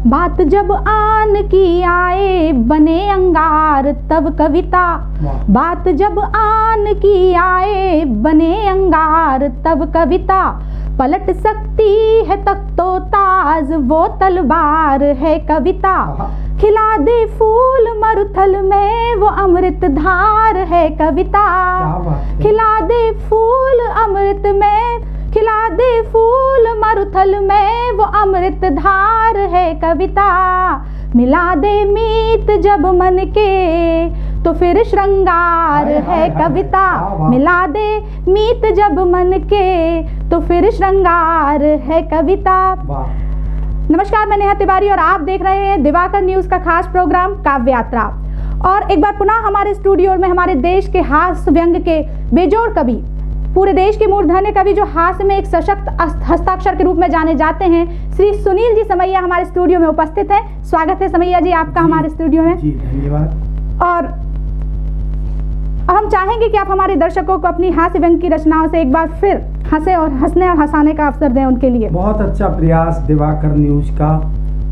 बात जब आन की आए बने अंगार तब कविता। बात जब आन की आए बने अंगार तब कविता। पलट सकती है तख्तो ताज वो तलवार है कविता। खिला दे फूल मरुथल में वो अमृत धार है कविता। खिला दे फूल अमृत में, खिला दे फूल मरुथल में वो अमृत धार है कविता। मिला दे मीत जब मन के तो फिर श्रृंगार है कविता। मिला दे मीत जब मन के तो फिर श्रृंगार है कविता। नमस्कार, मैं नेहा तिवारी और आप देख रहे हैं दिवाकर न्यूज़ का खास प्रोग्राम काव्य यात्रा। और एक बार पुनः हमारे स्टूडियो में हमारे देश के हास्य व्यंग के बेजोड़ कवि, पूरे देश के मूर्धन्य कवि जो हास्य में एक सशक्त हस्ताक्षर के रूप में जाने जाते हैं, श्री सुनील जी समैया हमारे स्टूडियो में उपस्थित हैं। स्वागत है समैया जी आपका हमारे स्टूडियो में। जी धन्यवाद। और हम चाहेंगे कि आप हमारे दर्शकों को अपनी हास्य व्यंग की रचनाओं से एक बार फिर हंसने और हंसाने का अवसर दें उनके लिए। बहुत अच्छा प्रयास दिवाकर न्यूज का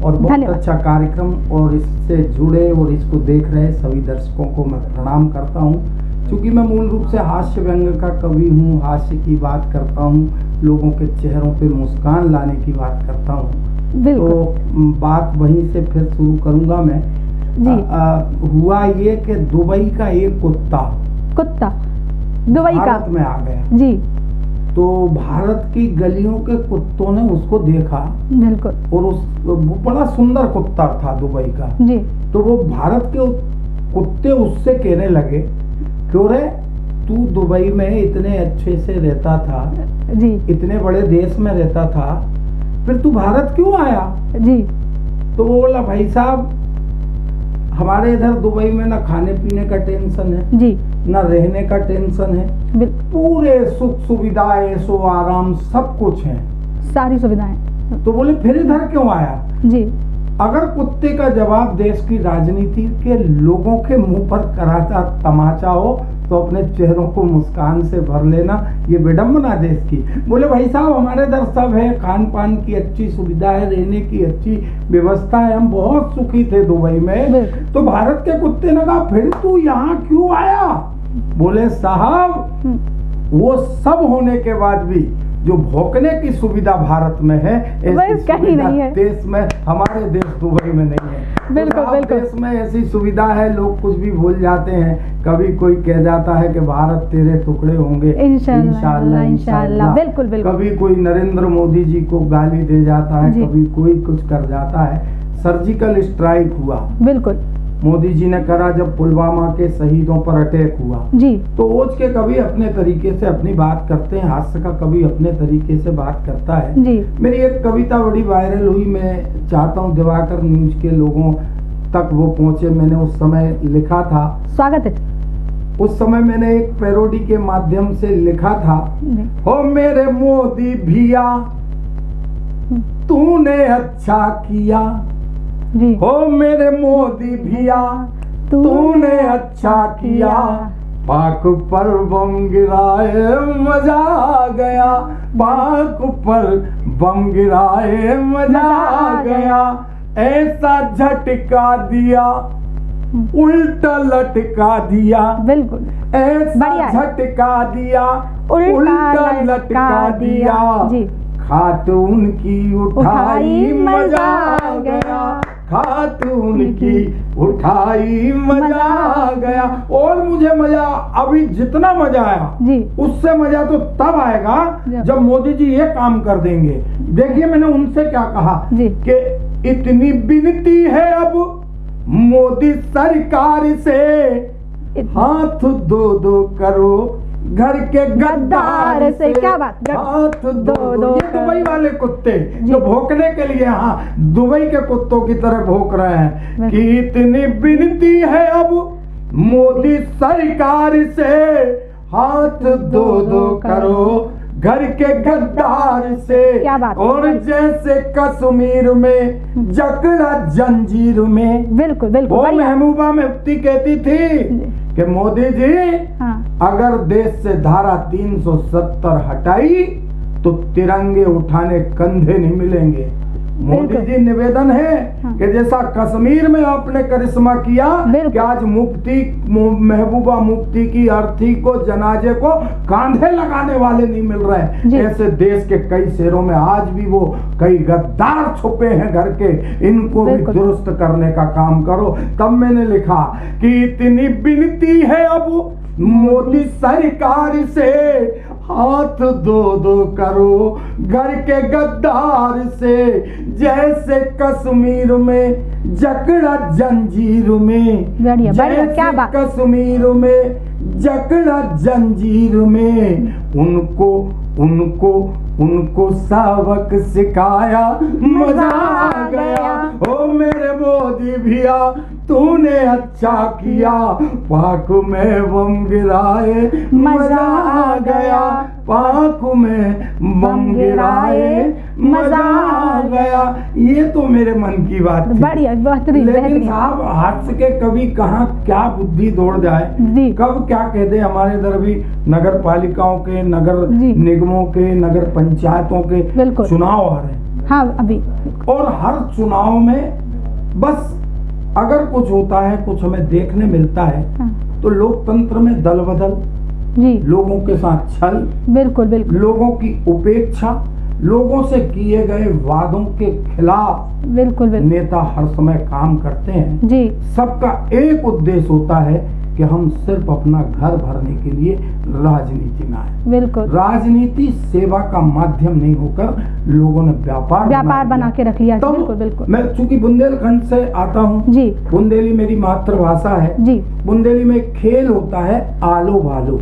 और बहुत अच्छा कार्यक्रम, और इससे जुड़े और इसको देख रहे सभी दर्शकों को मैं प्रणाम करता हूँ। क्योंकि मैं मूल रूप से हास्य व्यंग का कवि हूँ, हास्य की बात करता हूँ, लोगों के चेहरों पे मुस्कान लाने की बात करता हूँ। तो बात वहीं से फिर शुरू करूँगा मैं। हुआ ये कि दुबई का एक कुत्ता दुबई भारत में आ गया जी। तो भारत की गलियों के कुत्तों ने उसको देखा, बिल्कुल, और वो बड़ा सुंदर कुत्ता था दुबई का जी। तो वो भारत के कुत्ते उससे कहने लगे, क्यों रे तू दुबई में इतने अच्छे से रहता था जी, इतने बड़े देश में रहता था, फिर तू भारत क्यों आया जी। तो वो बोला, भाई साहब हमारे इधर दुबई में ना खाने पीने का टेंशन है जी, ना रहने का टेंशन है, पूरे सुख सुविधाएं ऐशो आराम सब कुछ है, सारी सुविधाएं। तो बोले फिर इधर क्यों आया जी। अगर कुत्ते का जवाब देश की राजनीति के लोगों के मुंह पर कराता तमाचा हो तो अपने चेहरों को मुस्कान से भर लेना, ये विडंबना देश की। बोले भाई साहब हमारे इधर सब है, खान पान की अच्छी सुविधा है, रहने की अच्छी व्यवस्था है, हम बहुत सुखी थे दुबई में। तो भारत के कुत्ते ने कहा फिर तू यहाँ क्यों आया। बोले साहब वो सब होने के बाद भी जो भौंकने की सुविधा भारत में है, ऐसी कहीं नहीं है देश में, हमारे देश दुबई में नहीं है। बिल्कुल तो बिल्कुल। देश में ऐसी सुविधा है, लोग कुछ भी भूल जाते हैं। कभी कोई कह जाता है कि भारत तेरे टुकड़े होंगे, इंशाअल्लाह इंशाअल्लाह। बिल्कुल बिल्कुल। कभी कोई नरेंद्र मोदी जी को गाली दे जाता है, कभी कोई कुछ कर जाता है। सर्जिकल स्ट्राइक हुआ, बिल्कुल, मोदी जी ने करा जब पुलवामा के शहीदों पर अटैक हुआ जी। तो ओज के कवि अपने तरीके से अपनी बात करते हैं, हास्य का कवि अपने तरीके से बात करता है जी। मेरी एक कविता बड़ी वायरल हुई, मैं चाहता हूँ दिवाकर न्यूज के लोगों तक वो पहुंचे। मैंने उस समय लिखा था, स्वागत है। उस समय मैंने एक पैरोडी के माध्यम से लिखा था, हो मेरे मोदी भैया तूने अच्छा किया जी। हो मेरे मोदी भैया तूने अच्छा किया, पाक पर बम गिराए मजा आ गया, पाक पर बम गिराए मजा आ गया, ऐसा झटका दिया उल्टा लटका दिया, बिल्कुल ऐसा झटका दिया उल्टा लटका दिया जी। खातून की उठाई मजा आ गया, खातून की उठाई मजा आ गया। और मुझे मजा, अभी जितना मजा आया जी, उससे मजा तो तब आएगा जब मोदी जी ये काम कर देंगे। देखिए मैंने उनसे क्या कहा कि इतनी विनती है अब मोदी सरकार से, हाथ दो दो करो घर के गद्दार से। क्या बात, हाथ दो दो। ये दुबई वाले कुत्ते जो भौंकने के लिए दुबई के कुत्तों की तरह भौंक रहे हैं कि इतनी विनती है अब मोदी सरकार से, हाथ दो दो करो घर के गद्दार से। क्या बात। और जैसे कश्मीर में जकड़ा जंजीर में, बिल्कुल बिल्कुल। वो महबूबा मुफ्ती कहती थी कि मोदी जी अगर देश से धारा 370 हटाई तो तिरंगे उठाने कंधे नहीं मिलेंगे। मोदी जी निवेदन है कि जैसा कश्मीर में आपने करिश्मा किया कि आज मुफ्ती महबूबा मुफ्ती की अर्थी को जनाजे को कांधे लगाने वाले नहीं मिल रहे, ऐसे देश के कई शहरों में आज भी वो कई गद्दार छुपे हैं घर के, इनको भी दुरुस्त करने का काम करो। तब मैंने लिखा कि इतनी विनती है अब मोदी सरकार से, हाथ दो दो करो घर के गद्दार से, जैसे कश्मीर में जकड़ा जंजीर में, जैसे कश्मीर में जकड़ा जंजीर में, उनको सबक सिखाया, मजा आ गया। ओ मेरे मोदी भैया तूने अच्छा किया, पाक में बम गिराए मजा आ गया, पाक में बम गिराए मजा आ गया। ये तो मेरे मन की बात थी। बढ़िया, बेहतरीन। लेकिन साहब हंस के कभी कहाँ क्या बुद्धि दौड़ जाए, कब क्या कह दे। हमारे इधर भी नगर पालिकाओं के, नगर निगमों के, नगर पंचायतों के चुनाव आ रहे हैं। हाँ, अभी। और हर चुनाव में बस अगर कुछ होता है, कुछ हमें देखने मिलता है, तो लोकतंत्र में दल बदल, लोगों के साथ छल, बिल्कुल बिल्कुल, लोगों की उपेक्षा, लोगों से किए गए वादों के खिलाफ बिल्कुल नेता हर समय काम करते हैं जी। सबका एक उद्देश्य होता है कि हम सिर्फ अपना घर भरने के लिए राजनीति में आए। बिल्कुल, राजनीति सेवा का माध्यम नहीं होकर लोगों ने व्यापार बना के रख लिया। बिल्कुल बिल्कुल। मैं चूंकि बुंदेलखंड से आता हूँ जी, बुंदेली मेरी मातृभाषा है जी। बुंदेली में एक खेल होता है आलो बालो,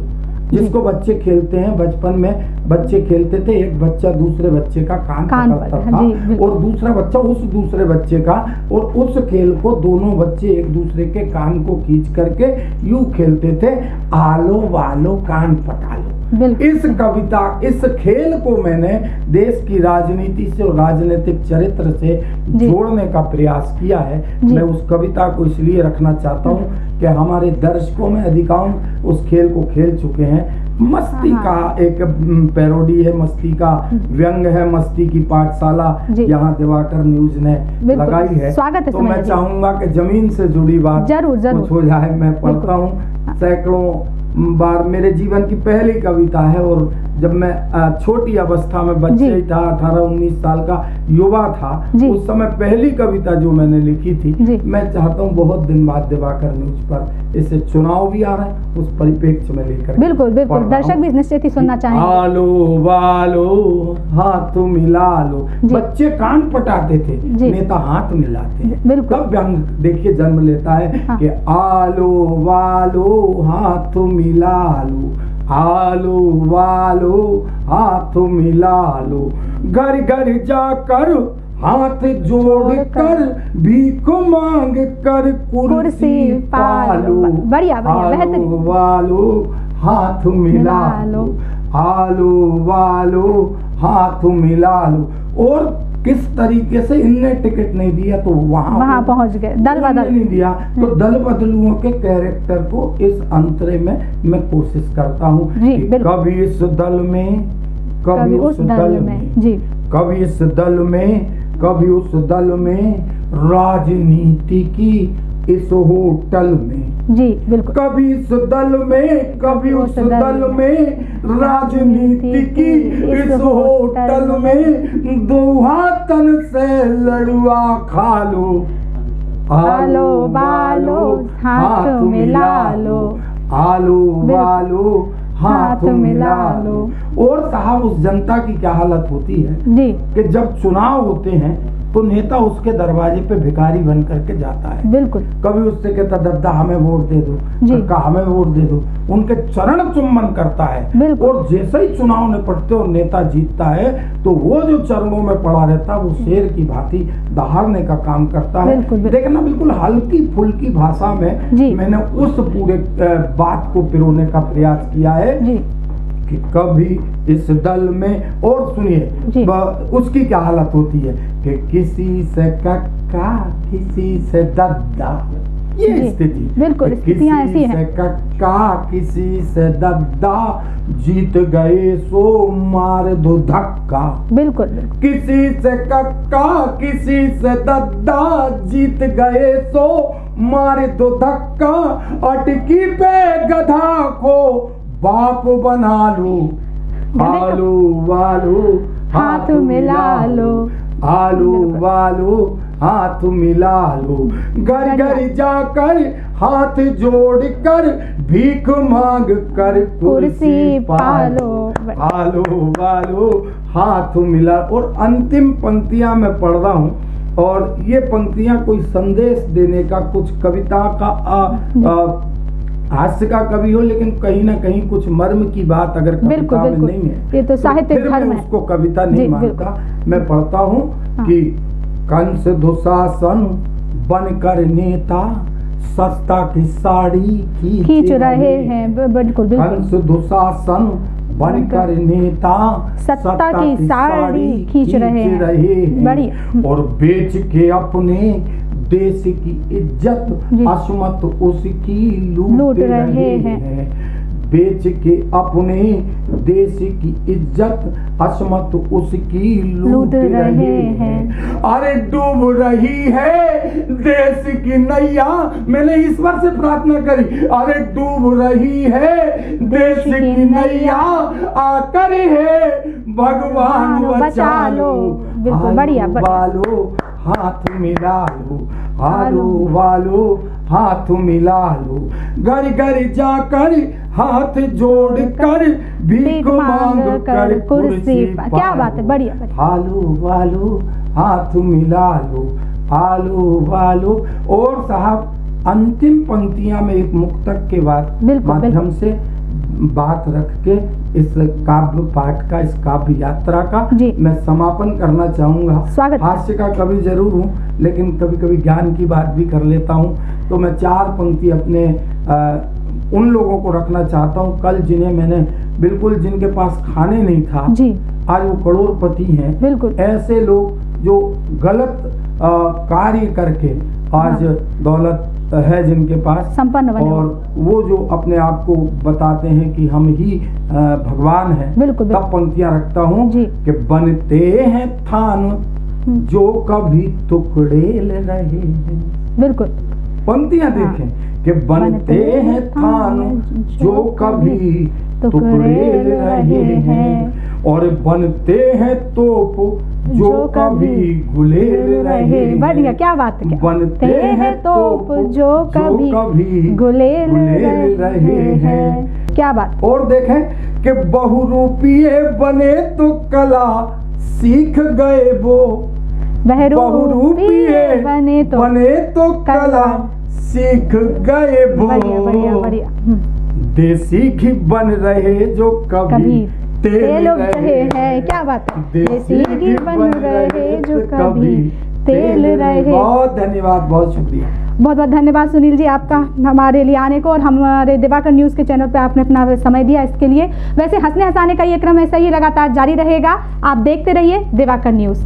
जिसको बच्चे खेलते हैं। बचपन में बच्चे खेलते थे, एक बच्चा दूसरे बच्चे का कान पकड़ता था और दूसरा बच्चा उस दूसरे बच्चे का, और उस खेल को दोनों बच्चे एक दूसरे के कान को खींच करके यूं खेलते थे, आलो वालो कान पटा लो। इस कविता, इस खेल को मैंने देश की राजनीति से और राजनीतिक चरित्र से जोड़ने का प्रयास किया है। मैं उस कविता को इसलिए रखना चाहता हूँ कि हमारे दर्शकों में अधिकांश उस खेल को खेल चुके हैं। मस्ती का एक पैरोडी है, मस्ती का व्यंग है, मस्ती की पाठशाला यहाँ दिवाकर न्यूज ने लगाई है। स्वागत है। तो मैं चाहूंगा कि जमीन से जुड़ी बात जरूर कुछ हो जाए। मैं पढ़ता हूँ, सैकड़ों बार मेरे जीवन की पहली कविता है, और जब मैं छोटी अवस्था में बच्चे ही था, 18-19 साल का युवा था, उस समय पहली कविता जो मैंने लिखी थी। मैं चाहता हूँ बहुत दिन बाद दिवाकर न्यूज पर इसे चुनाव भी आ रहे हैं, उस परिप्रेक्ष्य में लेकर बिल्कुल बिल्कुल दर्शक भी निश्चित ही सुनना चाहेंगे। आलो बालो हाथ मिला लो, बच्चे कान पटाते थे, नेता हाथ मिलाते हैं। तब व्यंग देखिए जन्म लेता है कि आलो वालो हाथ मिला लो, आलो वालो हाथ मिला लो, घर घर जाकर हाथ जोड़ कर भीख मांग कर कुर्सी पालो। बढ़िया बढ़िया, आलो वालो हाथ मिला लो, आलो वालो हाथ मिला लो। और किस तरीके से इनने टिकट नहीं दिया तो वहां पहुंच गए, दल बदल नहीं दिया तो दल बदलुओं के कैरेक्टर को इस अंतरे में मैं कोशिश करता हूँ कि कभी इस दल में, कभी उस दल में जी, कभी इस दल में, कभी उस दल में, राजनीति की इस होटल में जी बिल्कुल, कभी इस दल में, कभी उस दल में, राजनीति की इस होटल में, दोहा तन से लड़ुआ खा लो, आलो बालो हाथ मिला लो, आलो बालो हाथ मिला लो। और साहब उस जनता की क्या हालत होती है जी कि जब चुनाव होते हैं तो नेता उसके दरवाजे पे भिखारी बन करके जाता है। बिल्कुल, कभी उससे कहता दादा हमें वोट दे दो, काका हमें वोट दे दो, उनके चरण चुम्बन करता है। और जैसे ही चुनाव निपटते और नेता जीतता है तो वो जो चरणों में पड़ा रहता है वो शेर की भांति दहाड़ने का काम करता है। देखना बिल्कुल हल्की फुल्की भाषा में मैंने उस पूरे बात को पिरोने का प्रयास किया है कि कभी इस दल में। और सुनिए उसकी क्या हालत होती है कि किसी से कक्का, किसी से दद्दा, ये जी, स्थिति, बिल्कुल, स्थितियां ऐसी किसी हैं। से कक्का किसी से दद्दा, जीत गए सो मार दो धक्का। बिल्कुल बिल्कुल, किसी से कक्का किसी से दद्दा, जीत गए सो मार दो धक्का। अटकी पे गधा को बाप बना लो, आलू वालू हाथ मिला लो, आलू वालू हाथ मिला लो। घर घर जाकर हाथ जोड़ कर भीख मांग कर कुर्सी पालो, आलू वालू हाथ मिला। और अंतिम पंक्तियां मैं पढ़ रहा हूँ, और ये पंक्तियां कोई संदेश देने का, कुछ कविता का हास्य का कवि हो, लेकिन कहीं ना कहीं कुछ मर्म की बात अगर कविता में नहीं है, ये तो साहित्यिक फिर धर्म मैं है। उसको कविता नहीं जी, मानता। मैं पढ़ता हूँ हाँ। कि कंस दुशासन बनकर नेता, सस्ता की साड़ी खींच रहे हैं, बिल्कुल बिल्कुल, कंस दुशासन बनकर नेता, सत्ता की साड़ी खींच रहे हैं। बढ़िया। और बेच के अपने देश की इज्जत, जी। असमत उसकी लूट रहे हैं। बेच के अपने देश की इज्जत, असमत उसकी लूट रहे हैं। अरे डूब रही है देश की नैया, मैंने ईश्वर से प्रार्थना करी, अरे डूब रही है देश की नैया, आकर है भगवान बचा लो। बिल्कुल, बढ़िया, बालो हाथ मिला लो, आलू वालो हाथ मिला लो। घर घर जाकर हाथ जोड़ कर भीख मांग कर कुर्सी पालो। क्या बात है, बढ़िया बढ़िया। आलू वालो हाथ मिला लो, आलू वालो। और साहब अंतिम पंक्तियां में एक मुक्तक के बाद माध्यम से बात रख के इस काव्य पाठ का, इस काव्य यात्रा का मैं समापन करना चाहूंगा। स्वागत। हास्य का कवि जरूर हूँ, लेकिन कभी कभी ज्ञान की बात भी कर लेता हूँ। तो मैं 4 पंक्ति अपने उन लोगों को रखना चाहता हूँ कल जिन्हें मैंने बिल्कुल, जिनके पास खाने नहीं था जी, आज वो करोड़पति हैं। बिल्कुल, ऐसे लोग जो गलत कार्य करके आज दौलत है जिनके पास, संपन्न बने, और वो जो अपने आप को बताते हैं कि हम ही भगवान हैं, बिल्कुल, तब पंक्तियां रखता हूँ कि बनते हैं थान जो कभी टुकड़ेल रहे हैं। बिल्कुल, पंक्तियां देखें कि बनते हैं थान जो कभी टुकड़ेल रहे हैं, और बनते हैं तोप जो कभी गुलेल रहे हैं। बढ़िया, क्या बात है, बनते हैं तोप जो कभी गुलेल रहे हैं। क्या बात। और देखें कि बहुरूपिये बने तो कला सीख गए वो, बहुरूपिये बने तो कला सीख गए वो। बढ़िया बढ़िया बढ़िया। देसी घी बन रहे जो कभी तेल रहे हैं। क्या बात है, देसी घी बन रहे जो कभी तेल रहे। बहुत धन्यवाद, बहुत शुक्रिया। बहुत बहुत धन्यवाद सुनील जी आपका हमारे लिए आने को, और हमारे दिवाकर न्यूज़ के चैनल पे आपने अपना समय दिया, इसके लिए। वैसे हंसने हंसाने का ये क्रम ऐसा ही लगातार जारी रहेगा, आप देखते रहिए दिवाकर न्यूज़।